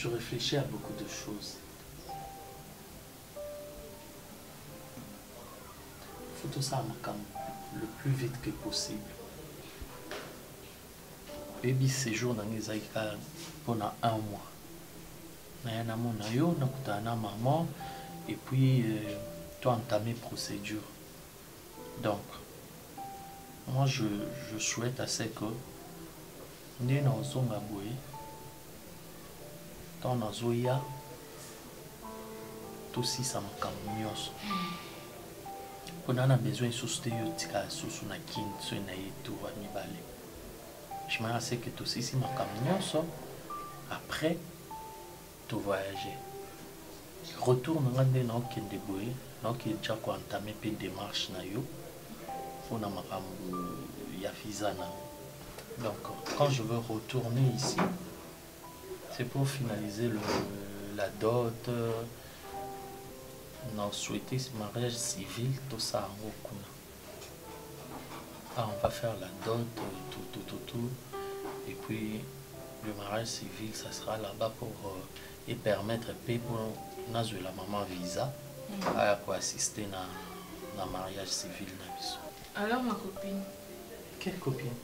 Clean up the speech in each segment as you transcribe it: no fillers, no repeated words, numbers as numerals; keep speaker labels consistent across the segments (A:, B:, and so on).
A: je réfléchis à beaucoup de choses. Il faut tout ça le plus vite que possible. Baby séjour dans les aïkas pendant 1 mois. Nayana monayo, nakutana maman, et puis tu as entamé procédure. Donc, moi je souhaite assez que nous n'osons pas bouer. Dans nos zoya, tout si ça m'a calmé. On a besoin de soutenir tika sous na kin sur na tout à mi balé. Je me sais que tout si m'a calmé. Après tout voyager. Retourne dans des noms qui débrouillent, donc il déjà entamé des démarches na yo. On a ma yafizana. Donc quand je veux retourner ici, c'est pour finaliser la dot. Non, souhaiter ce mariage civil, tout ça en haut. Ah, on va faire la dot, tout. Et puis le mariage civil, ça sera là-bas pour et permettre pour la maman visa pour assister à mariage civil.
B: Alors ma copine.
A: Quelle copine?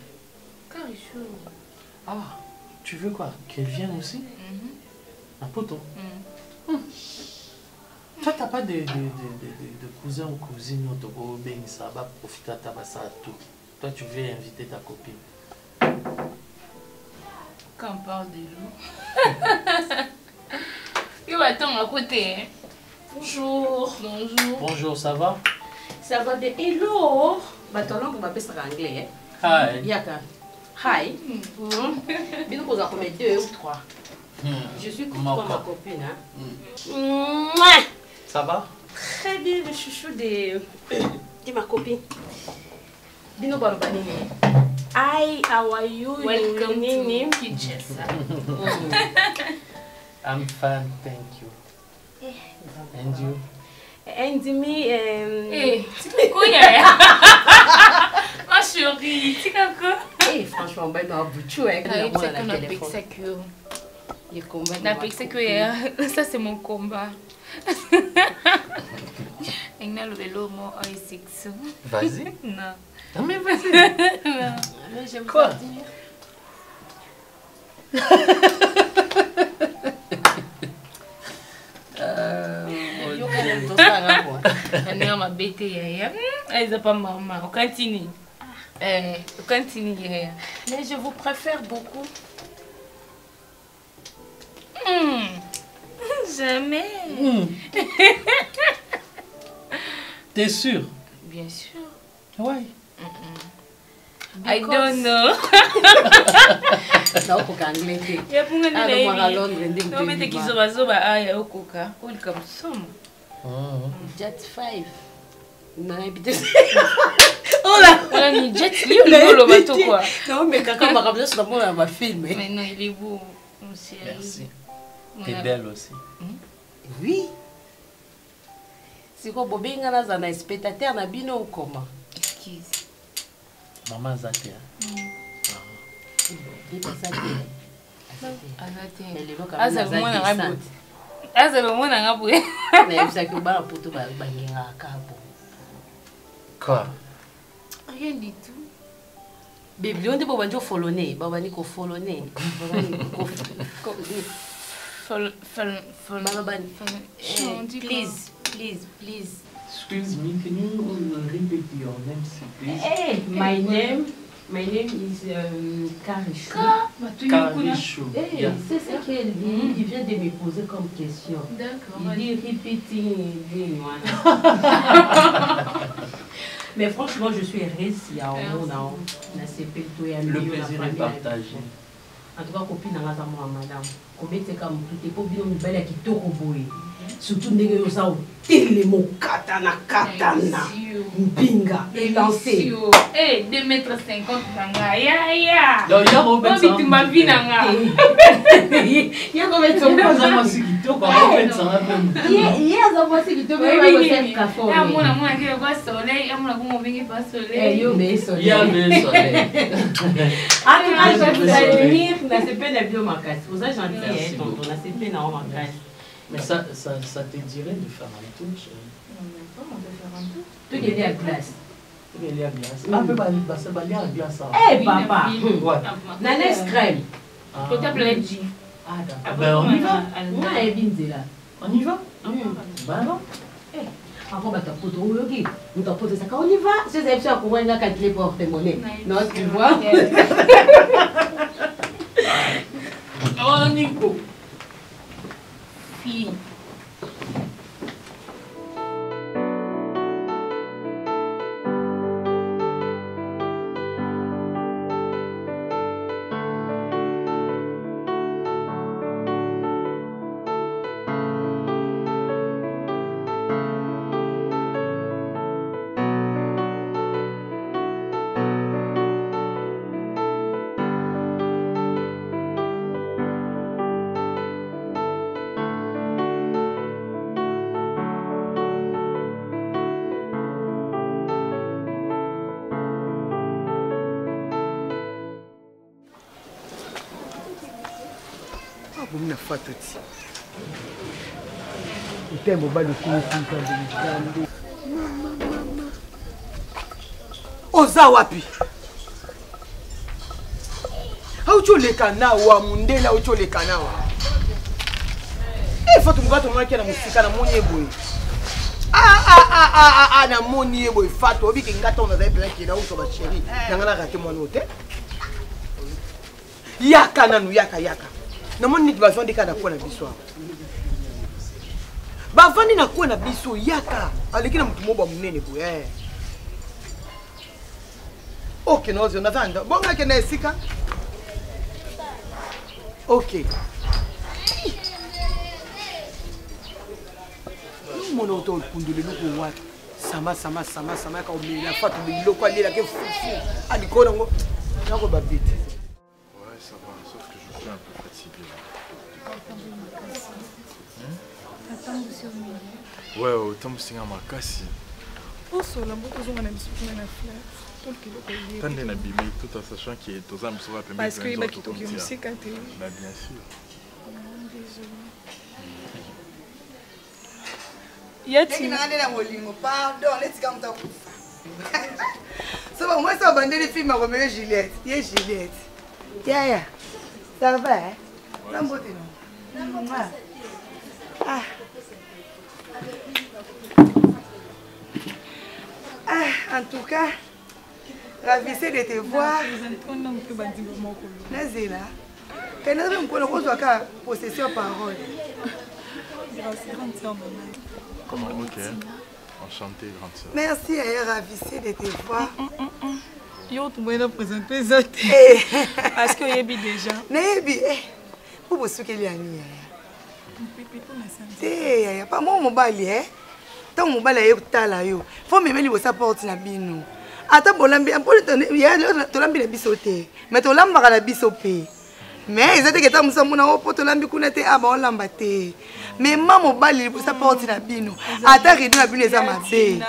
B: Carichou.
A: Ah, tu veux quoi? Qu'elle vienne aussi? Un poteau. Toi, tu n'as pas de cousins ou cousines qui ça va profiter de ta tout. Toi, tu veux inviter ta copine.
B: Quand on parle de l'eau. Il va attendre à côté. Bonjour. Bonjour.
A: Bonjour, ça va?
C: Ça va bien. Hello. Bah, ton nom, on va appeler ça en anglais.
A: Hi.
C: Yaka. Hi. Bien, nous avons 2 ou 3. Je suis comme ma copine. Hein?
A: Ça va?
C: Très bien, le chouchou de ma copine. Dino Barobanini. Hi, how are you?
B: Welcome to Kinshasa.
A: I'm fine, thank you. And you?
C: And me,
B: c'est quoi ya? Ma chérie, c'est quoi?
C: Franchement, ben non, bouchou avec
B: on a pixé que. Ça c'est mon combat. Il a le vélo, moi, I6.
A: Vas-y.
B: Non.
A: Non, mais vas-y.
B: Non.
C: Mais j'aime
A: quoi?
B: Ma bête, elle n'a pas maman. On continue. On continue.
C: Mais je vous préfère beaucoup.
B: Jamais.
A: T'es sûr?
B: Bien sûr.
A: Ouais.
B: I don't know.
C: Non, pour anglais.
B: Il y a pour
C: à Londres.
B: Non, mais t'es qui zoba ya okoka. Comme ça.
C: Jet 5. Non,
B: Oh là, on a mis Jet Li ou le bateau quoi?
C: Non, mais quand m'a ramené sur le monde, elle m'a filmé.
B: Mais non, il est beau.
A: Merci. T'es belle aussi.
C: Oui. C'est quoi, Bobé Ngana un spectateur na bino ou comment?
B: Excuse.
A: Maman Zate. Quoi?
B: Rien du tout.
C: Bébé, on dit que tu folloné. Baba ni ko folloné. Please.
A: Excuse me, can you repeat your name, please?
C: Hey, my name is Karichou.
A: Karichou.
C: Hey, c'est ce qu'il dit. Il vient de me poser comme question.
B: D'accord.
C: Il dit repeating. Mais franchement, je suis heureuse.
A: Le plaisir est partagé.
C: En tout cas, copine, madame. Combien c'est comme tout est pour bien une belle qui te surtout, nous avons tellement katana. Binga, et lancé.
B: Eh, 2,50 mètres nanga. Ya.
A: Non, il y a Robert.
B: Obi tu ma vie nanga.
C: Il y a combien de temps?
A: Il y a Robert Sanga.
C: Il y a Robert qui te met café.
B: Ah, moi qui le soleil, moi comment venir pas soleil.
C: Yo mais soleil.
A: Il y a le soleil.
C: Ah, tu vas venir, na c'est pas la bio macasse. Vous êtes gentil, tonton, na c'est pas na macasse.
A: Mais ça te dirait de faire un tour, chérie.
C: Tu es à glace.
A: Tu es à glace. Un peu c'est pas à glace.
C: Eh papa. Nanex crème.
B: Peut-être le G.
A: Ah d'accord. Ben on y va.
C: On est bien là.
A: On y va. Ben non.
C: Eh. Avant bah ta photo ok. Nous ta photo ça quand on y va. C'est ça c'est pour une calculer porte-monnaie. Non, tu vois.
B: Oh Nico. Fille.
D: Bomina fatoti. Utembo bado kunuka ndani. Mama. Oza wapi? Haucholeka nawa mundela haucholeka nawa. Foto mugato mwake na musika na moni eboy. Na moni eboy fato obi ke ngata on avait plein qui na uso ba chérie. Nangana raté mon hôtel. Yaka nanu yaka. Na moni nit bavandi kana kwa na biso. Bavandi na kwa na biso yaka. Aleki na mtu moba munene bo OK nozo natanda. Bonga ke na esika. OK. Mon auto pundule luko watu. Sama ka umila fatu biloko alela ke fufu. Alikona ngo. Nako babiti.
E: Ouais, ça va, sauf que je suis un peu fatigué. Ouais, autant me signer ma casse.
F: Oh, sur la moto, on a mis sur la flèche.
E: Tant de bimé tout en sachant qu'il est aux âmes sur la permis.
F: Parce qu'il y a qui t'ont aussi quand tu es.
E: Bien sûr.
F: Désolé. Yati.
D: Pardon, let's come to. Ça va, moi ça bandé les filles m'a remis Juliette. Juliette. Yeah. Ça va hein? Ça me beauté non. En tout cas, ravissée de te voir. Nazila. Quand on me connaît, on doit faire possession parole.
E: Ok. Enchanté, grande sœur.
D: Merci, ravissée de te voir.
F: Yo, tu vas présenter les autres. Parce que Yebi déjà.
D: Nebi, pour vous qu'il y a ni. Eh, pas moi mobile tant mobile est tala yo. Faut me mettre sa porte na bino. Ata bolambi, pour ya tolambi na bisoté. Mais tolamba na bisopé. Mais ils étaient que tam samuna o potolambi kuna te aba olamba te. Mais maman mobile pour sa porte na bino. Ata rido na bino eza mabe.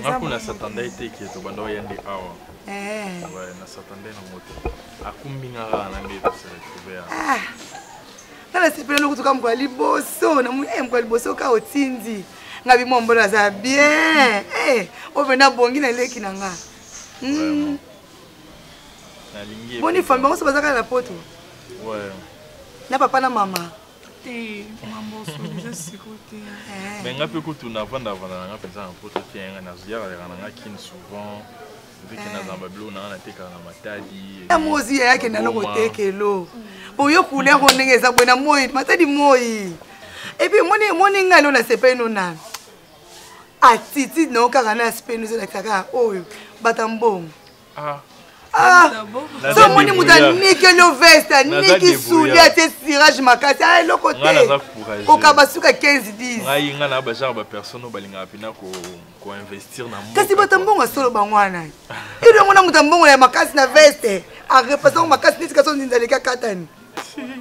E: Hakuna s'attendait été qui est au bando yende awa. Ouais, na s'attendait na moto. Akumbinga na ndé se retrouver.
D: Nala sepela no kutuka mko liboso na mko liboso ka otindi. Ngabi mombola za bien. Ovena bongi na leki na nga. Boni famba on se bazaka la poto.
E: Ouais.
D: Na papa na mama.
F: Te mambo so déjà siroté.
E: Mais ngapi kutuna vanda nga penza na poto tienga na zia nga kin souvent. Depuis que na zamba blo na teka na matadi.
D: Ya mozi yake na no tekelo. Oyo kule ko ndengeza bwena moyi matadi moyi. Et puis moni ngalo na sepeno na. Atiti no kaka na sepeno zo la kaka oyo batambongo. So moni muta niki lo veste, niki soulier ate cirage makasi. Ah loko te. Ko kabasuka 15-10.
E: Ngai nga na ba genre ba personne balinga pina ko investir na mo.
D: Kasi batambongo solo bangwana. Ile ngona mutambongo ya makasi na veste. A repassant makasi nisika so nzaleka katani.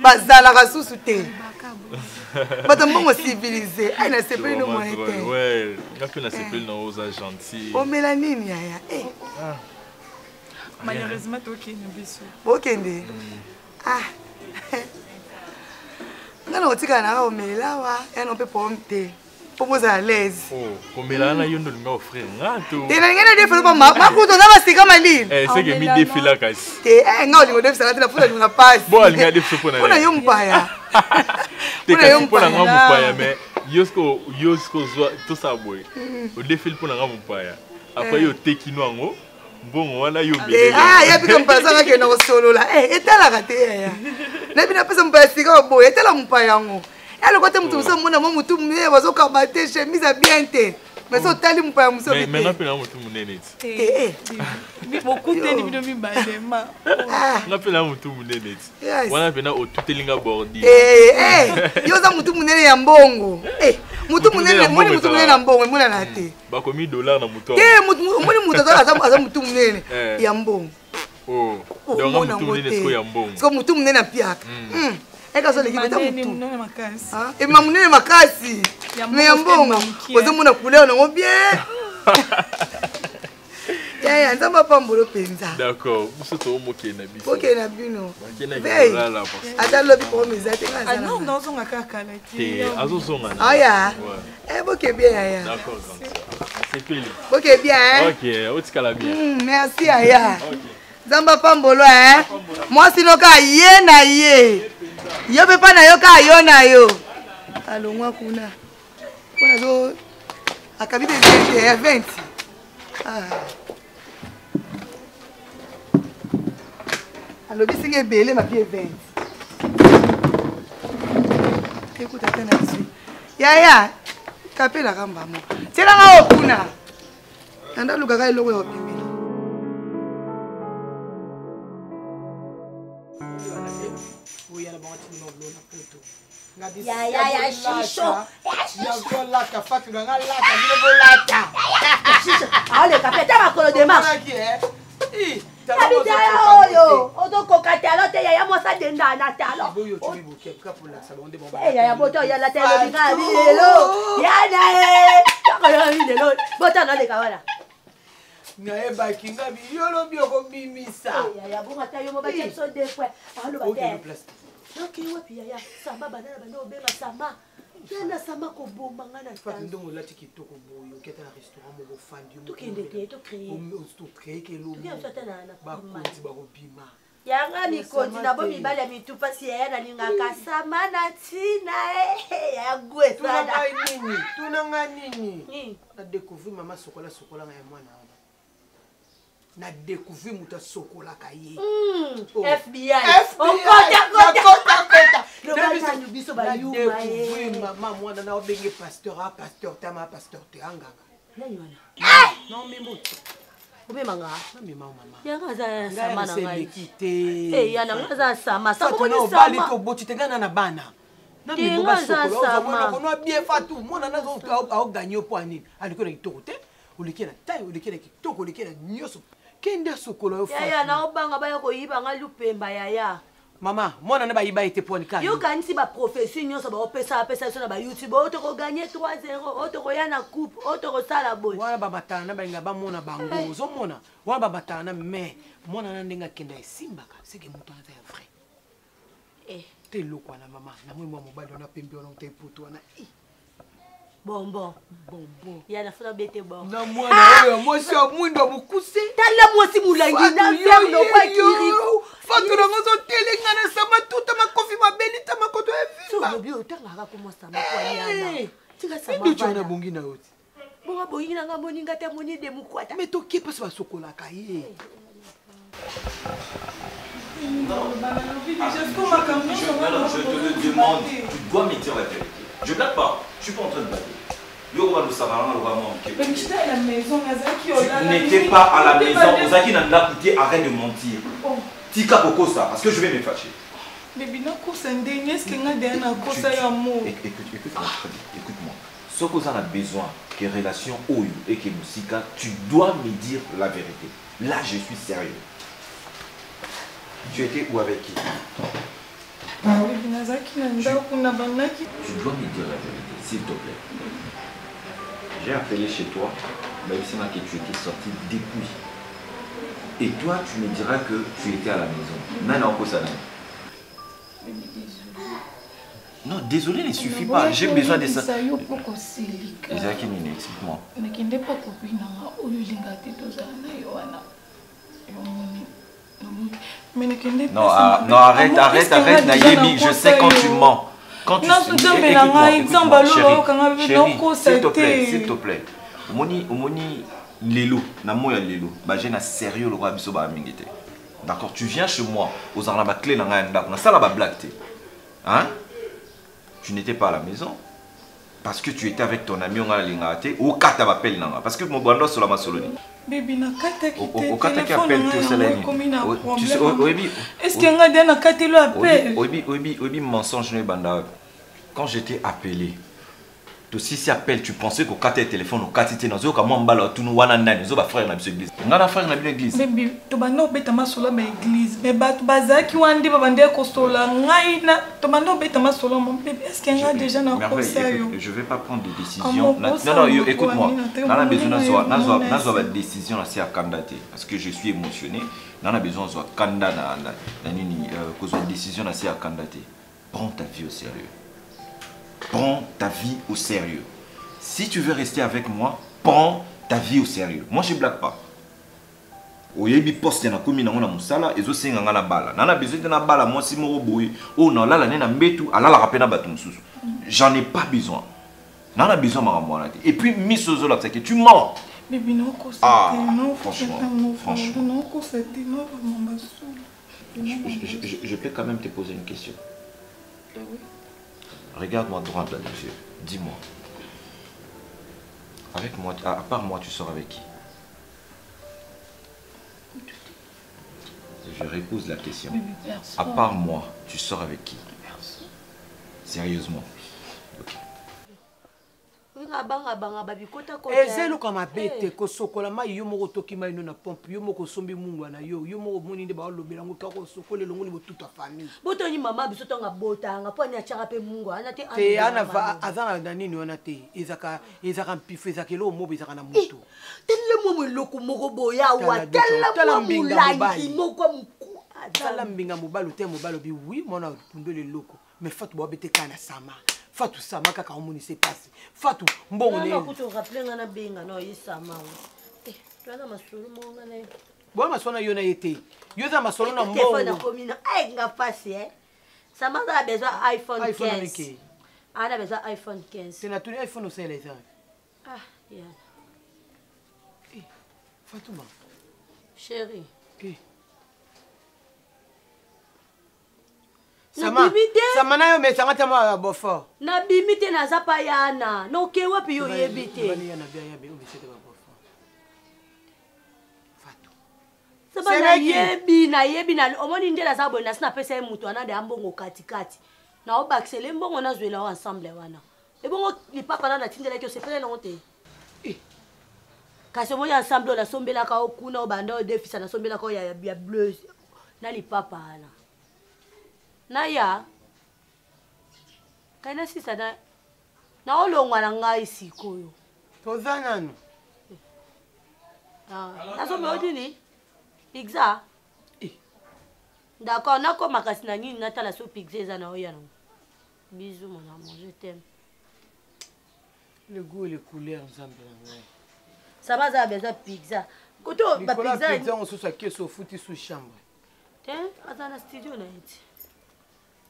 D: Bazala kasusu te. Batambongo civilisé. Ai na sepeli no moyen te.
E: Ouais, ngapi na sepeli na oza gentil.
D: O melanini yaya.
F: Malheureusement, tu es biso.
D: Okende. Ah. Ngana otika na o melawa, ya no pe pomte. Pomoza à l'aise.
E: Oh, komela na yondo linga offrir ngato.
D: Te na ngana defelo pa makuto na basika malini.
E: C'est que mi défila kasi.
D: Te nga olingo defisa na pula linga passe.
E: Bon, alinga defisa pona.
D: Pona yo mpaya.
E: Te kasi pona nga mpaya mais yosko zo tout ça boy. O défile pona nga mpaya. Après yo tekino ngo. Bon, wana yo mbele.
D: Ah, ya bika mpasa ngake na solola. Etala kate ya. Na bina pesa mpasa ka boy, etala mpaya ngo. Alors quand tu me mona mo mutu mne bazoka bate chemise à bien te. Mais so tali mpaya muso bite.
E: Mais ngapela mutu munene ti.
F: Beaucoup te ni bido mi balema.
E: Ngapela mutu munene ti. Wana pena otutelinga bordi.
D: Yo za mutu munene ya mbongo. Mutu munene, moni mutu munene na mbongo, mona na te.
E: Bakomi dollar na mutu.
D: Moni mutu aza mutu munene ya mbongo.
E: Oh, donc mutu munene sko ya mbongo.
D: Sko mutu munene na piaka. Eka so leki beta mutu.
F: Munene makasi.
D: E mamunene makasi. Me ya mbongo. Ozo mona couleur na ngo bien. Ya nzamba pambolo penza.
E: D'accord, vous to moke na biso.
D: Moke na bino.
E: Hey.
D: Ata lobi po meza te ngaza.
F: Ah non, non zonga kaka la ti.
E: Azo zonga.
D: Ah ya. Moke bien ya.
E: D'accord. C'est pile.
D: Moke bien.
E: OK, otikala bien.
D: Merci aya. OK. Nzamba pambolo Moi sino ka ye na ye. Yo pe pa na yo ka yo na yo. Alongwa kuna. Kuna zo akabide 20. Alors, si vous avez ma pied 20. Écoute, attends là-dessus. Yaya, capez la ramba. C'est là où on a. On a le gars qui est là.
C: Ya, chicho. Ah, le café, t'as ma colo de marche. Oyo, odo kokate alors te yaya mosa denda na talo. Ya boto ya la tele binga lelo. Ya na takolo lelo. Bota na le kawala.
D: Na e bakinga bi yolo bi ko bimisa.
C: Ya bunga ta yo mo ba so de fois. Alo ba te. Ok, wapi yaya sama banana bando obema sama. Yana sama ko bomba ngana
D: tata. Ndongo lati kitoko boyo keta na restaurant mo bo fandi.
C: To kende te to créer.
D: To créer ke lo.
C: Ki amsata na
D: ba konti ba ko bima.
C: Yanga mi konti na bo mi bale mi tupa si yaya na lingaka sama na tina ya gwe sana.
D: Tuna nini? Na découvrir mama sokola nga ya mwana. Na découvrir muta sokola ka ye.
C: FBI. Kota. Le bana ñu biso ba yu ma
D: ye. Mama mwana na obenge pasteur tama pasteur te anganga. Non mimo.
C: Obe manga.
D: Mami mama.
C: Yanga za sama na ngai.
D: Yana
C: za sama.
D: Sako ni sama. Bali to boti tengana na bana. Na mimo ba sokola mwana kono bien fatu. Mwana na zo au gagner point nini. Aliko na kitoko te. Ulikena tai ulikena kitoko ulikena nyoso. Kenda sokola yo
C: fatu. Yaya na obanga ba yako yiba nga lupemba yaya.
D: Mama, moi na ba iba été pour ni ka.
C: Yo kanisi ba profession nyoso ba opesa so na ba YouTube auto ko gagner 3-0, auto ko yana coupe, auto ko sala boy.
D: Wana ba batana ba nga ba mona bango, zo mona. Wana ba batana mais mona na ndenga kenda esimbaka, c'est que mutu ata ya vrai. Te lokwa na mama, na moi mobali on a pembe on te poto na.
C: Bonbon. Yana funa bete bon.
D: Na mwana oyo mosi mwindo mukuse.
C: Tala mosi mulangi na ferno kwa kiri.
D: Fatu na ngozo telenga na sama tuta makofi mabelita makoto eviva.
C: So bio tanga ko mo sama kwa yana. Tika sama.
D: Ndio chona bungi na yote.
C: Bonga bongi na ngamboni ngata moni de mukwata.
D: Mais to ki passe ba sokola ka ye.
G: Je te le demande, tu dois me dire la vérité. Je blague pas, je suis pas en train de blaguer.
F: à la maison.
G: Tu n'étais pas à la maison. Ozaki n'a pas coûté, arrête de mentir. Tika Koko ça, parce que je vais me fâcher.
F: Écoute-moi.
G: Écoute-moi. Ce que vous en avez besoin, que relation Oyo et que Musika, tu dois me dire la vérité. Là, je suis sérieux. Tu étais où avec qui?
F: Tu dois me dire la
G: vérité, s'il te plaît. J'ai appelé chez toi, mais c'est moi que tu étais sorti depuis. Et toi, tu me diras que tu étais à la maison. Nana Okosana. Non, désolé, ne suffit pas. J'ai besoin de ça. Isaac, explique-moi. Non, arrête, Naïmi. Je sais quand tu mens. Quand tu s'il te plaît. Omoni Lelo, Namoya Lelo. J'ai un sérieux le roi Bisoba Amingete. D'accord, tu viens chez moi, aux armes à clé, dans la salle à blague. Hein? Tu n'étais pas à la maison. Parce que tu étais avec ton ami, on a l'ingate. Ou Kata m'appelle, parce que mon bando sur la masoloni.
F: Baby, na Kata qui
G: au Kata qui appelle tout cela.
F: Est-ce qu'il y a un Kata le appelle?
G: Oui, mensonge, quand j'étais appelé, si appelle, tu pensais qu'au 4 téléphone, au 4 téléphone, au 4 mbala, tout nous wana nani, zo ba frère na l'église. Ngana frère na l'église.
F: Baby, to bano beta masola ba église. Mais ba bazaki wandi ba bande ko sola ngai na to bano beta masola mon bébé. Est-ce qu'il y a déjà na conseil?
G: Je vais pas prendre de décision. Non, écoute-moi. On a besoin de décision là c'est à candidater parce que je suis émotionné. On a besoin de candidat na nini cause de décision là c'est à candidater. Prends ta vie au sérieux. Prends ta vie au sérieux. Si tu veux rester avec moi, prends ta vie au sérieux. Moi, je ne blague pas. Oyebi poste na komi na ngona musala ezo senga ngana bala. Nana besoin de na bala moi si mo boy. Oh non là la nena mbetu ala la rapena batu mususu. J'en ai pas besoin. Nana besoin ma ramona. Et puis Miss Ozo là que tu mens.
F: Bibi non ko
G: franchement.
F: Non ko c'était non
G: je peux quand même te poser une question.
F: Oui.
G: Regarde-moi droit dans les yeux. Dis-moi. Avec moi, à part moi, tu sors avec qui? Je repose la question. À part moi, tu sors avec qui? Sérieusement. Ok.
D: ezelo kama bete kosokola mai yo moko toki mai no na pompe yo moko sombi mungu na yo moko moni nde ba lobela ngo ka kosokola longo ni botuta famille
C: botoni mama biso tonga botanga poni achaka pe mungu ana te
D: ana va azana na nini wana te ezaka mpifu ezaka lo mobo ezaka na moto
C: telle momo loko moko boya wa telle mulangi moko mku
D: tala mbinga mobalo te mobalo bi oui mona pundele loko mais fatu bo bete kana sama Fatou sama kaka omoni se passe. Fatou mbongo ne.
C: Na kuto rappeler ngana benga no yisama. Twana masolo monga na.
D: Bo masona yona yete. Yoza masolo na mbongo.
C: Téléphone na komina nga passe Sama a besoin iPhone 15. Ana besoin iPhone 15.
D: C'est na tuni iPhone aussi les gens.
C: Ah, ya.
D: Fatouma.
C: Chérie.
D: Sama na yo mesanga tama bofo.
C: Na bimite na zapa yana. No ke wapi yo yebite.
D: Bani yana bia ya be o mesete ba bofo. Fatou.
C: Saba na yebi na omoni ndela za bo na sina pesa mutu ana de ambongo katikati. Na obakisele mbongo na zwela ensemble wana. E bongo li papa na tindela ke sepele na ngote. Kasi mo ya ensemble na sombela ka okuna obanda o defisa na sombela ka ya bleu. Na li papa ana. Naya kaina sisa na olongwa na ngai sikoyo
D: tozana no
C: naso me odini pizza d'accord nako makasi na nini natala so pizza eza na oya no bisous mon amour je t'aime
D: le goût et les couleurs ensemble na ngai
C: ça va ça besoin pizza koto ba pizza
D: pizza on se soit que so futi sous chambre
C: tiens attends na studio na iti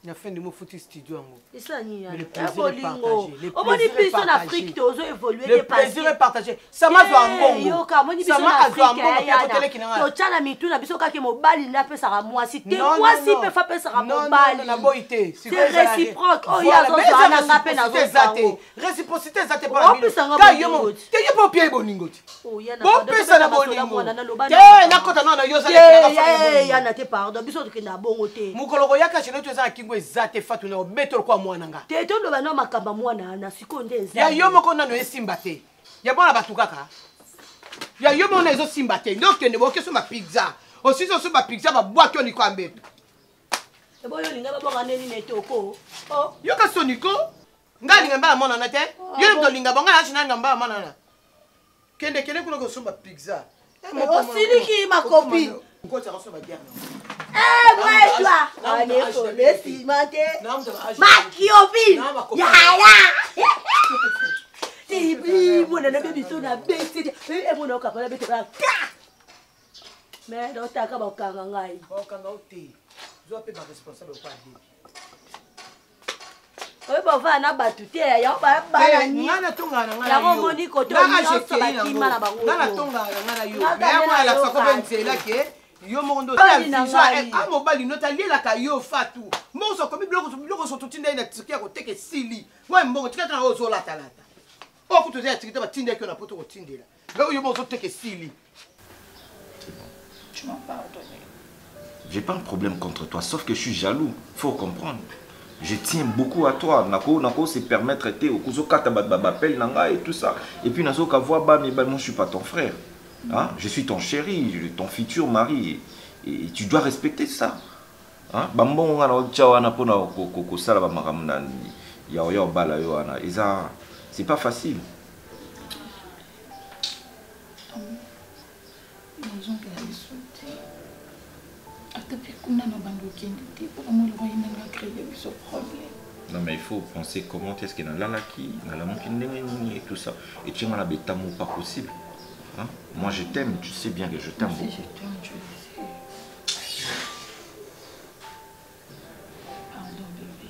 H: na fin de mo foutu studio ngo.
C: Ça ni ya.
H: Le plaisir est partagé.
C: On moni plus en Afrique tu ozo évoluer
H: le plaisir est partagé. Ça m'a zwa mbongo.
C: Yo ka moni plus en Afrique. To tchana mitu na biso kake mobali na pesa ka mwasi te mwasi pe fa pesa ka mobali.
H: Non, boité.
C: C'est réciproque. Oh ya zo za na pe na zo
H: zate. Réciprocité zate pas la. Ka yo mo. Te yo po pied boningo ti.
C: Oh ya na.
H: Bon pesa na boningo. Te na kota na yo za
C: ya na te pardon biso to kina bongo te.
H: Mukolo yaka chino to za kingo zate fatu na beto kwa mwana nga.
C: Te tondo bana makamba mwana na sikonde za.
H: Ya yo moko na no esimba te. Ya bona batu kaka. Ya yo mona ezo simba te. Ndo kende boke so ma pizza. Aussi so ma pizza ba boa kyo ni kwa mbeto.
C: E boyo linga ba boka neni netoko. Oh,
H: yo ka soniko. Nga linga ba mona na te. Yo ndo linga bonga ya china ngamba mona na. Kende kuna ko so ma pizza.
C: Osiliki ma copine.
H: Ngota ka so ba diana.
C: Ouais, toi. Allez, faut laisser monter. Ma copine. Yaya. Si bi mon na bebi so na beti. E mon na ka pa beti ba. Mais do ta ka ba kanga ngai.
H: Ba kanga ote. Zo pe ba responsable kwa ndi.
C: Oye ba va na batute ya ba ba ni.
H: Ngana tongana ngana.
C: Ya mo moni ko to ni so ba kimana ba ngo.
H: Ngana tongana ngana yo. Mais moi la soko benzela ke. Yo mondo la vision a mobali notalia ka yo fatu mozo komi bloko so tutinda ina tsikia ko teke sili moi mbongo tikata o zo la talata o kuto za tikita ba tinda ko na poto ko tindela là yo mozo teke sili.
G: Tu m'as pardonné. J'ai pas un problème contre toi sauf que je suis jaloux, faut comprendre. Je tiens beaucoup à toi, nako se permettre te au kuzo kata ba appel nanga et tout ça et puis nazo ka voir ba mais moi je suis pas ton frère. Hein? Je suis ton chéri, ton futur mari et tu dois respecter ça. Hein? C'est pas facile. Non mais il faut penser comment est-ce qu'il y a là qui et tout ça et tu as la pas possible. Hein? Moi je t'aime, tu sais bien que je t'aime beaucoup.
B: Je t'aime, tu le sais. Pardon bébé.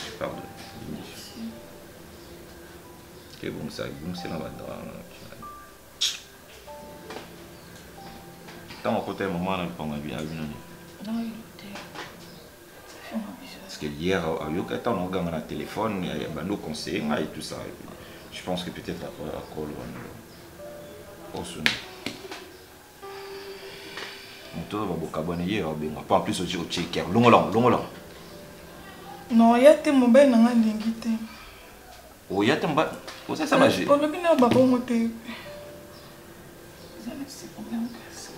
G: Je pardonne. Ok bon ça, bon c'est la bande. Tant au côté maman n'a pas envie à une année.
B: Non il était.
G: Parce que hier à Yokata on a regardé le téléphone, il y a nos conseils et tout ça. Je pense que peut-être à call en plus au checker longolang.
F: Non, il y a des mobile dans la ligne.
G: Oh, il y a des mobile. Où c'est ça magie?
F: Pour le bien, on va pas monter.
B: C'est problème que ça.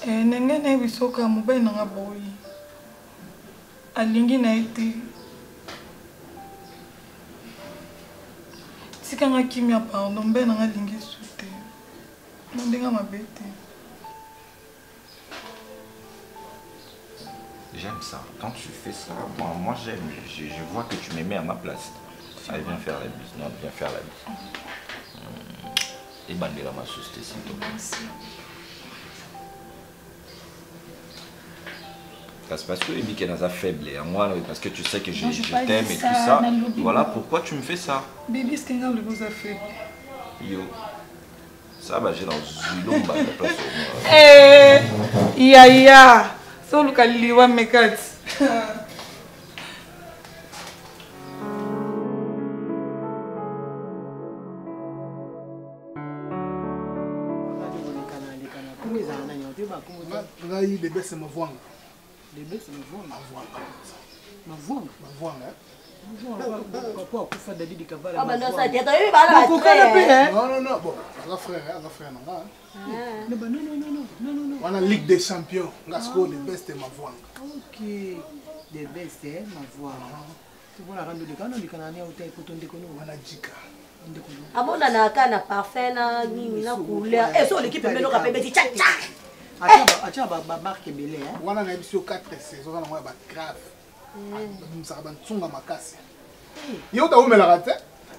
F: Nenge na bisoka mobile na nga boy. Alingi na ete. Tika nga kimia pardon mbe na nga lingi sute. Na ndenga mabete.
G: J'aime ça. Quand tu fais ça, moi j'aime. Je vois que tu me mets à ma place. Allez, viens faire la bise. Non, viens faire la bise. Et bandera ma société, s'il te plaît.
B: Merci.
G: C'est parce que il dit qu'elle est faible. Moi, parce que tu sais que je t'aime et tout ça. Voilà pourquoi tu me fais ça.
F: Bébé, c'est qu'elle vous a fait.
G: Yo. Ça va, j'ai dans Zulumba la place au
F: moins. Ya. So look at Liwa Mekat.
I: Les bêtes, c'est ma voix. Les bêtes, c'est ma voix. Ma voix.
H: Papa, pour faire des dits de cabal.
C: Ah, ben non, ça a été non,
I: non. Bon, la frère, non. On a Ligue des Champions. Gasco, les bêtes, c'est ma voix.
H: Ok. Les bêtes, c'est ma voix. Tu vois la rando de Kano, les Canadiens, hôtel, coton de Kono.
I: On a Jika.
C: Ah bon, on a un parfum, na couleur. Et sur l'équipe, mais on a fait tcha tcha.
H: Atia ba marque belé hein.
I: Wana na biso 4 saisons na ba grave. Ça ba ntsonga makasi. Yo ta omela rate.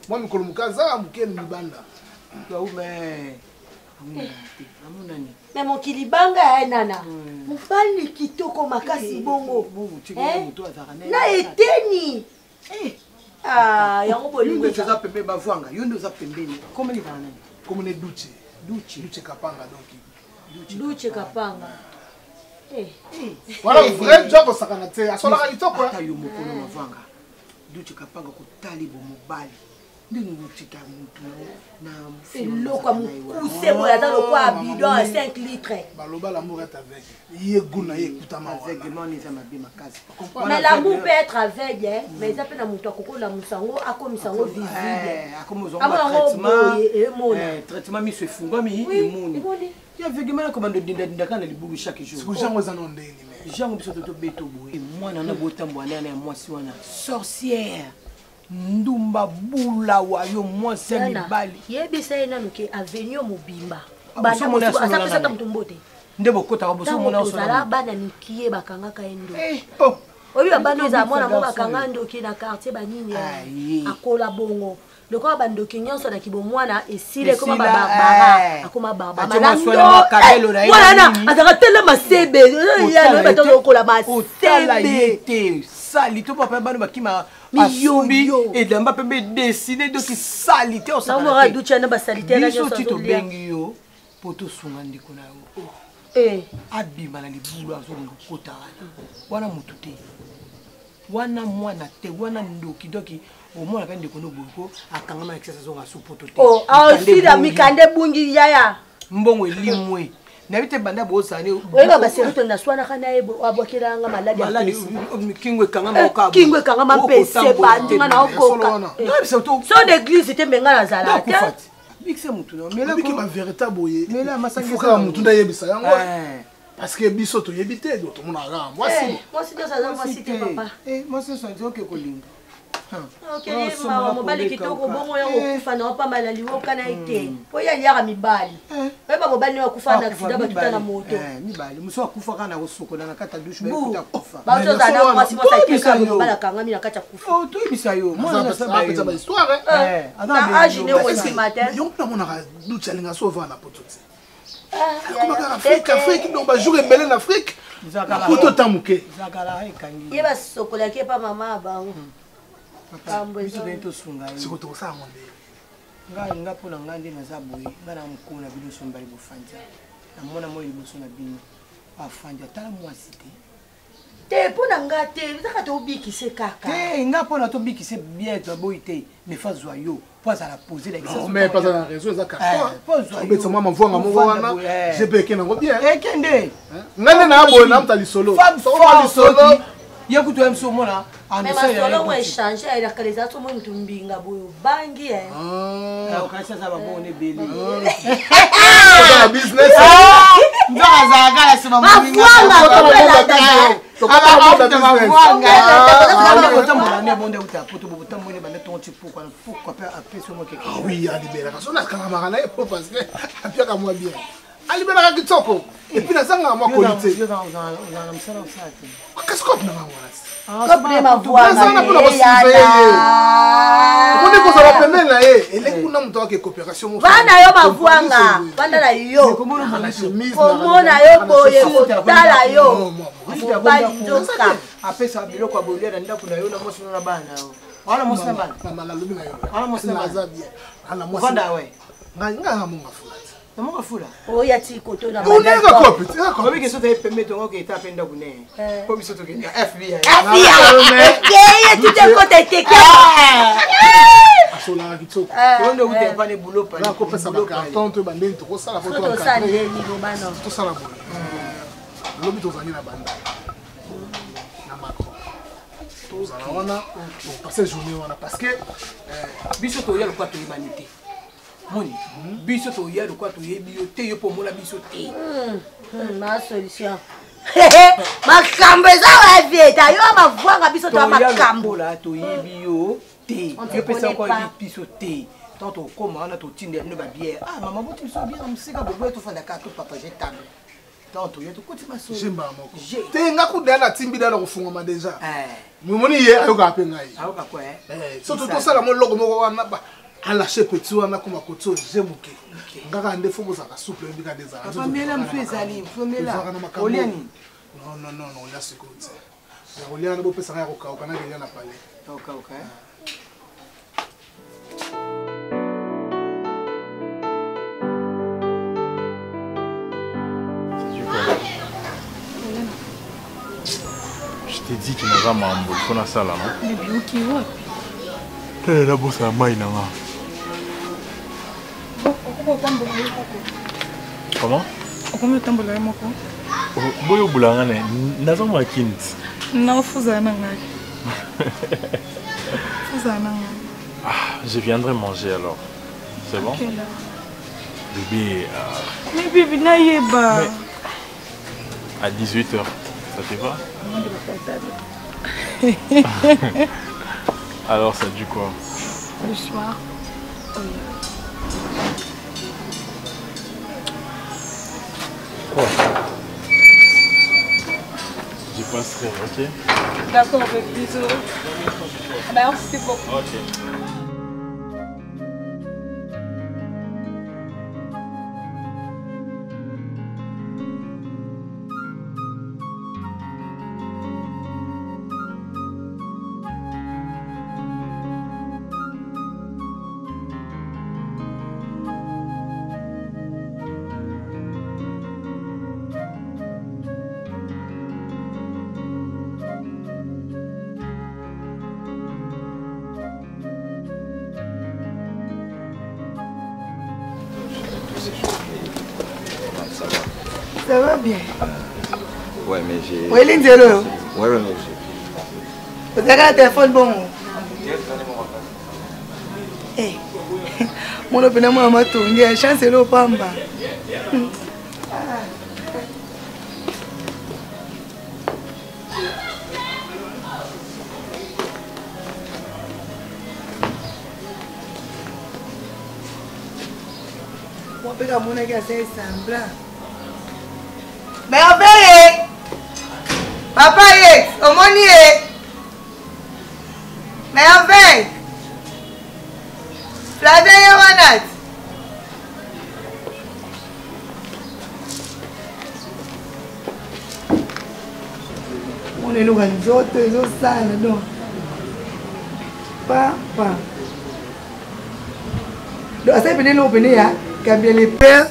I: Moi mikolo mukaza muke ni banda.
C: Mais mon kilibanga nana. Mufali kitoko makasi bongo. Na eteni. Ah, yango bolingo
H: za pembe bavwanga. Yondo za pembeni. Comment ni bana?
I: Comme ne Duche Kapanga donc.
C: Duche Kapanga.
I: Voilà vrai job sakana te. Asola ka litoko.
H: Ata yo mokolo bavwanga. Duche Kapanga ko tali bo mobali. Ndino mutika mutu na
C: eloko mukuse boya ta lokwa bidon à 5 litres.
I: Baloba l'amour est avec. Yeguna yekutama
H: aveuglement ni za mabima kazi.
C: Mais l'amour peut être aveugle hein, mais ça peut na mutu akoko la musango akomisango visible.
H: Akomozongo traitement. Traitement mi se funga mi imuni. Ya aveuglement comme de dinda kana libulu chaque jour.
I: Siku jango za nondeni mais.
H: Jango biso to beto boye. Mwana na botambo ana na mwasi wana. Sorcière. Ndumba bula wayo mwasi mibali.
C: Yebisa ina nuke avenue mobimba.
H: Bana mona
C: asa pesa mtumbote.
H: Ndebo kota ba boso mona
C: so la bana nikie bakanga ka endo.
H: Oh.
C: Obi bana za mwana mo bakanga ndoki na quartier banini akola bongo. Loko bandoki nyonso na kibomwana esile koma barbara akoma barbara mwana azaka tele masebe ya no bato lokola masebe
H: sali to papa bano bakima asumbi et damba pembe dessiner donc salité on
C: ça mora ducha na basalite na
H: nyonso to bengi yo poto sunga ndiko na yo abima na libulu azongo kotana wana mutute wana mwana te wana ndoki doki omona kandi kono buko akanga ma excess zonga supoto te
C: aussi la mikande bungi yaya
H: mbongo elimwe na bite banda bosane
C: oyenga baseruto na swana kana ebo abokiranga maladi
H: kingwe kanga maoka
C: kingwe kanga mampese bandinga na okoka so d'église te menga na zala te
H: bikse mutu no mela
I: ko ba véritable ye
H: mela masangi
I: fuka mutu nda yebisa yango parce que biso to yebite do to mona ga moi
C: si to ça moi si te papa
H: moi c'est ça ndio ke kolinga
C: ok mobali kitoko bongo yango kufa na pa malali wokana ite po ya liaka mibali ba mobali wa kufa na accident batuta na moto
H: mibali muso akufa kana kosokola na kata douche ba kufa
C: ba to za na mwasi mo sa teka mobala kanga mi na kata kufa
H: oh to ibisa yo moi na sa
I: ba histoire
C: na age ne o si matin
I: yo na mona ga douche alinga sova na pototi comment Afrique donc ba jour ebele na Afrique poto tamuke
H: zakala ekangi
C: yeba sokola ke pa mama bango
H: biso bento sunga
I: yi siko to sa ngombe
H: nga pona nga ndi na zaboye nga na mukuna biloso mbali bofanja na mona mo liboso na bino afanja tala mwasi
C: te pona nga te zaka to bikise kaka
H: te nga pona to bikise bien to boy te me fa zoyo pas à la poser la question
I: mais pas dans la raison ça carton obetsa mama mvonga mo wana je beke nango bien
H: kende
I: ngane na abo na mtali solo
H: solo yekuto emso mona
C: mais masolo mo échanger avec la qualité mo ntumbinga boyo bangi
H: okasa za babone beli
I: dans business
H: ndoka za kala sima mbinga
I: oui alibera kasona kanga na epo parce que apiaka moi bien alibera kitoko et puis na sanga moi qualité qu'est-ce qu'on a moi
C: problème voir
I: na pour la on est pour ça pembe na ye ele kuna mtu wake coopération mo
C: bana yo bavuanga bana na yo komona yo boye motala yo bali ndoka
H: apesa biloko abolia na ndako na yo na mosi na bana wana mosi na bana
I: mama la lobi na yo
H: wana mosi na
I: bana bien ana mosi
H: vanda we
I: nga munga fula
H: Maman fula.
C: Oya tiko to na
I: bana. Unega kopi,
H: ko biki soto e permettre ngo ke ta penda kune. Ko bi soto ke FBI.
C: FBI tu te côté teke.
I: Asola kitoko.
H: Ondo ute pa ne boulot pa.
I: Na ko pesa ba carton to bandeni to ko sala photo
C: en cadre.
I: To sala bo. Lobi to zani na banda. Na mako. To zana wana, on passe journée wana parce que
H: biso to ya lokwa to humanité. Moni, biso to ya lokwa to yebi yo te yo pomona biso te.
C: Ma solution. Makambo eza wa vieta yo mavwanga biso to makambo
H: la to yebi yo te. Yo pesa ko biso te. Tanto koma na to tinde no ba bière. Ah maman botu so bien musika bobo to fanda ka to papa je table. Non, tu es tout côté ma soeur.
I: Jimba moko. Te nga kuda na timbi da ko funga ma déjà. Mumoni ye ayoka apenga yi.
H: Ayoka quoi
I: Surtout to sala mo logo moko wana ba alache petit wana kuma koto jemuke. Ngaka nde fumo za ka souple ndika des ans.
H: Famela mfu ezali, famela. Oliani.
I: Non non non non, là c'est comme ça. Ya oliana bo pesa ya ko ka na kenya na pale.
H: Ok.
E: Je t'ai dit qu'il n'a pas mambo, il faut la salle, non?
F: Mais bien, ok, ouais.
E: Quelle est la bosse à maille, non? Comment?
F: Combien de temps vous avez mon coup?
E: Boyo boulangane, n'a pas kint.
F: Non, Fouzana. Fouzana.
E: Ah, je viendrai manger alors. C'est bon? Bébé.
F: Mais bébé, n'aille pas.
E: À 18h, ça te va? Alors, ça dit quoi?
F: Le soir.
E: Quoi? Je passerai, ok?
F: D'accord, bisous. Merci beaucoup.
E: Ok.
D: Ça va bien.
G: Ouais, mais j'ai...
D: Oui, Lindelo.
G: Ouais, mais j'ai...
D: Vous avez un téléphone bon? Eh, mon opinion, moi, ma tour, il y a une chance de l'eau pamba. Moi, je vais vous dire que c'est semblant. Mais on fait, papa, au monier. Mais on fait, Flavie Yohanat. On est loin des autres, les autres salles, non. Papa. Donc, ça veut dire l'opener, hein, quand bien les pères,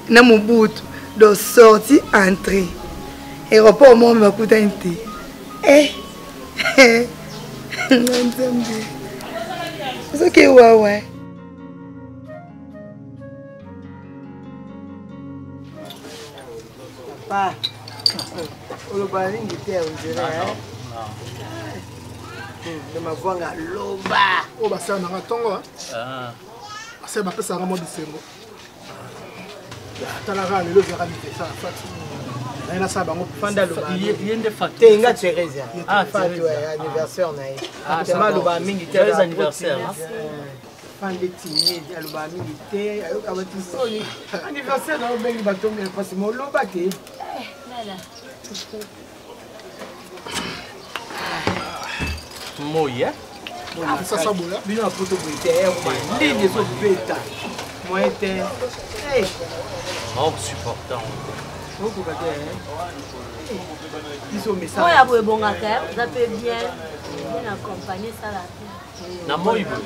D: dans mon bout. De sortie, entrée. Et repos au monde va coûter un thé. Eh, c'est ce que ouais. Papa, le balin était on dirait. De ma voix à loba.
I: Oh, bah, c'est un aratongo. C'est ma pesa ramo de sengo. Talaka lelo zera ni ça fait na sa bango
A: fanda lo ba yende facte
H: tenga Thérèse
A: fanda
H: anniversaire na ye
A: tellement lo ba mingi te anniversaire
H: fanda timide lo ba mingi te abati soni anniversaire na bengi batonga parce que mo lo ba te
B: lala
A: moya
I: ça ça bola
H: bino poto boite ligne so beta moi était
A: oh supportant
H: beaucoup de ils sont message
C: moi ya bon accueil ça peut bien accompagner ça là
A: na moibo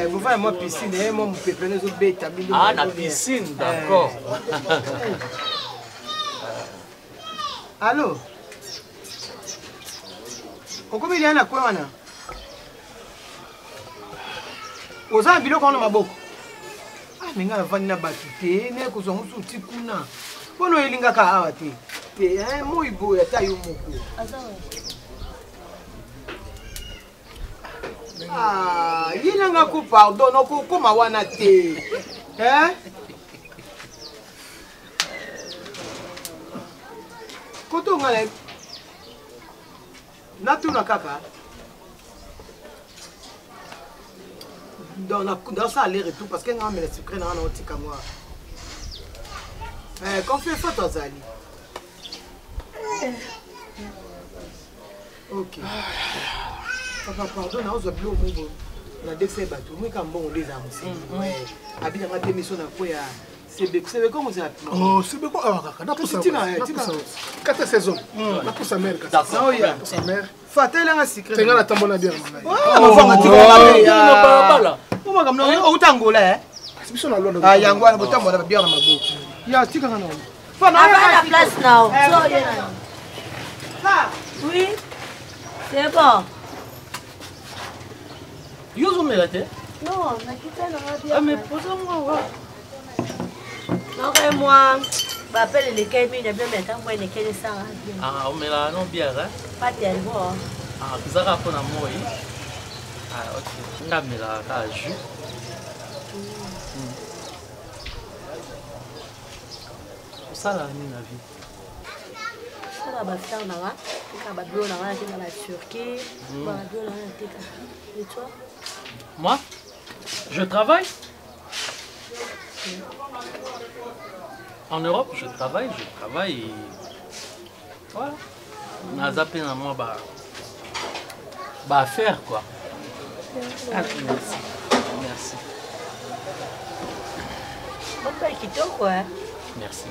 H: vous voyez moi piscine et moi mon pépé les autres bêtes
A: ah na piscine d'accord
H: allô okomi il y a na quoi wana oza biloko na maboko minga navandi na bato te ne kozwa mosuti kuna mpona oyelingaka awa te te moi boye ata yo moko ye nanga ko pardon okokoma wana te kotonga natuna kaka dans ça aller retour parce que on met le sucre dans notre moi quand fait photo zali Ok. Papa, pardon, on a besoin de l'eau. On a des bateaux. Moi, quand on les a aussi. Habite dans ma démission à quoi c'est comment ça?
I: Oh, c'est quoi? Ah, n'a pas ça. Quatre saisons. N'a pas sa mère.
H: D'accord.
I: Sa mère.
H: Fatel a un secret.
I: C'est la tambola bien.
H: Ah, ma femme a dit qu'on va comme on tango là.
I: C'est sur la loi.
H: Ah, yango na botambo na bien na mabo. Ya tika kana.
C: Fa na la place now. Oui. C'est bon.
A: Yozo me late?
C: Non, na kita na bien.
A: Ah mais pose-moi.
C: Non, moi, je m'appelle les Kémi, il y a bien maintenant, moi, les Kémi, ça va bien.
A: Ah, on met la non bien, hein?
C: Pas tellement.
A: Ah, vous avez appris à moi, ah, ok. On a mis la jus. Ça, la vie.
C: Ça va faire, on a dans la Turquie, et toi?
A: Moi, je travaille. En Europe, je travaille et voilà. On a zappé dans moi, faire quoi. Ah, merci. Merci. Merci.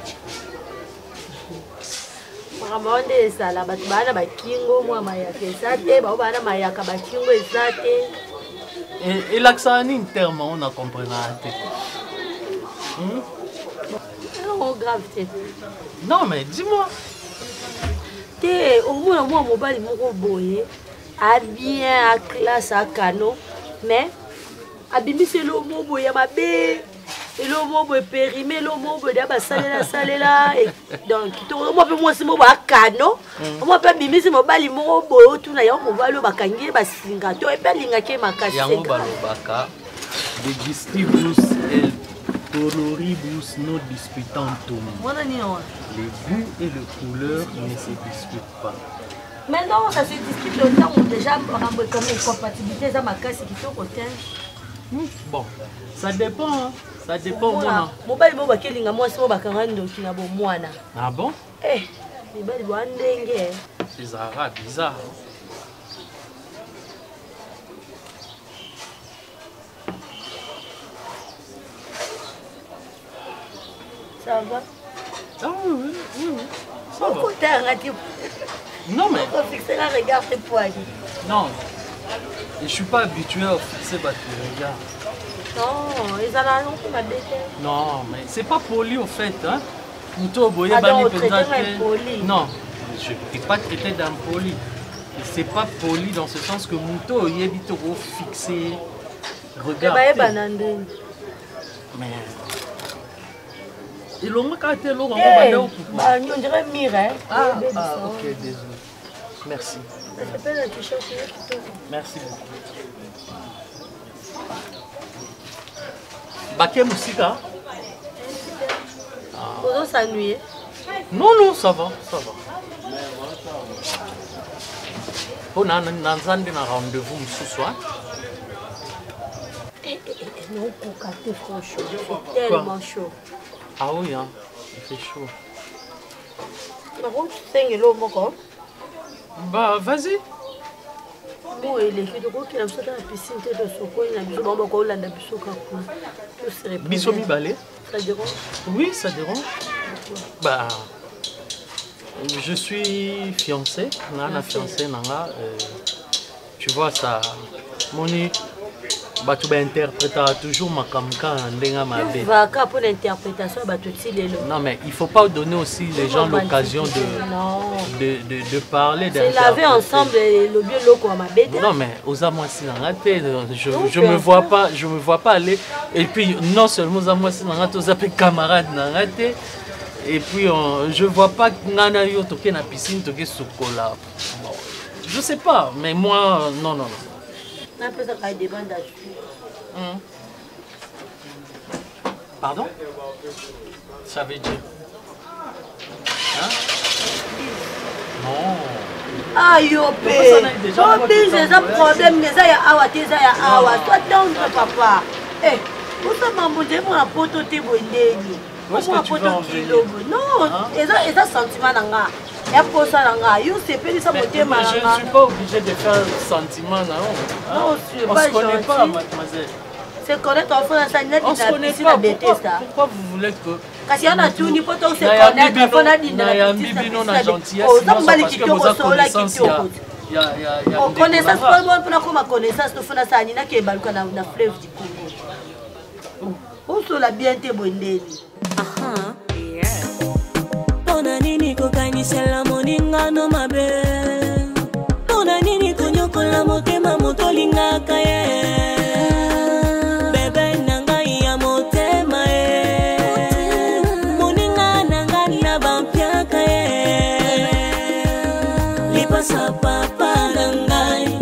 A: Et l'accent interne, on a compris.
C: Grave,
A: non, mais dis-moi.
C: Au moins, moi, mon bal, mon boy, a bien, à classe, à canon, mais, à bimi, c'est le mot boy, à ma bé, et le mot boy périmé, le mot boy, d'abord, salé là, et donc, moi, moi, c'est mon boy, à canon, moi, pas bimi, c'est mon bal, mon boy, tout n'a mon bal, le bakangi, basinga, tu es pas l'ingake, ma casse.
A: Yango balobaka, de gistibus, el. Coloribus non disputantum. Les goûts et les couleurs ne se disputent pas.
C: Maintenant, ça se discute autant où déjà comme incompatibilité, ça m'a cassé qui sont côté.
A: Bon, ça dépend. Hein. Ça dépend.
C: Mon bail, moi, je moi, c'est moi, qui n'a pas moi.
A: Ah bon?
C: Eh, les bails,
A: c'est arabe, bizarre.
C: Ça va?
A: Ah oui. Ça va. Non mais... Non, je ne suis pas habitué à fixer votre regard.
C: Non, ils en ont fait ma bête.
A: Non, mais c'est pas poli au fait. Hein? Non, je ne peux pas traiter d'impoli. C'est pas poli dans ce sens que Mouto est vite fixé. Regarde. Mais... Et l'homme qui a été là, on
C: dirait Mire.
A: Ah, ok, désolé. Merci. Merci beaucoup. Baké Moussika?
C: On s'ennuie.
A: Non, ça va. On a un rendez-vous ce soir.
C: Non, franchement, c'est tellement chaud.
A: Ah oui, hein, il fait chaud. Bah, vas-y.
C: Bon, il est qui a dans la piscine de Soko, il a mis au Boko, il a mis au
A: Bissomi balé.
C: Ça dérange?
A: Oui, ça dérange. Bah, je suis fiancé. Nana fiancé, Nana. Tu vois, ça. Moni. Tu vas interpréter toujours ma kamka
C: pour l'interprétation.
A: Non, mais il ne faut pas donner aussi les gens l'occasion de parler.
C: C'est laver ensemble le bio loco à ma bête.
A: Non, mais aux amoissi je me vois pas aller. Et puis, non seulement aux amoissi aux appels camarades. Et puis, je ne vois pas nana yo toke na piscine toke sokola. Je sais pas, mais moi, non. Pardon? Ça veut dire? Hein? Non.
C: Ah, yopé. Oh, c'est un problème, mais ça y a awa, toi, donc, papa. Eh, vous savez, maman, j'ai mon apôtre, t'es bon,
A: où est-ce que tu vas en venir?
C: Non, et ça sentiment, ya posa na nga yo sepelisa motema na nga.
A: Je ne suis pas obligé de faire sentiment na on.
C: Non,
A: on se connaît pas, mademoiselle.
C: C'est correct, on fait ça,
A: on se connaît pas. Pourquoi vous voulez que...
C: Kasi on a tout ni poto se connaître, on a dit
A: na ya mbibi non na gentillesse, parce que vous avez connaissance ya
C: connaissance pas bon pour comme connaissance to fona ça ni na ke baluka na fleuve du Congo. On so la bien te bondeli.
J: Aha, yeah. Pona nini kokanyisela moninga no mabe. Pona nini konyokola motema motolingaka ye. Bebe nanga ya motema ye. Moninga nanga na bampiaka ye. Lipasa papa nangai.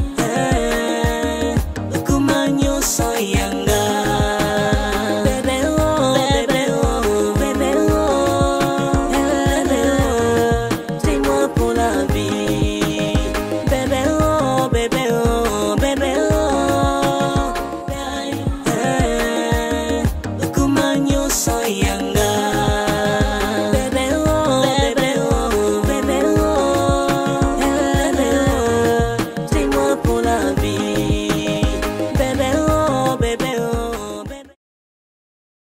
J: Kumanyo soyanga. So yeah.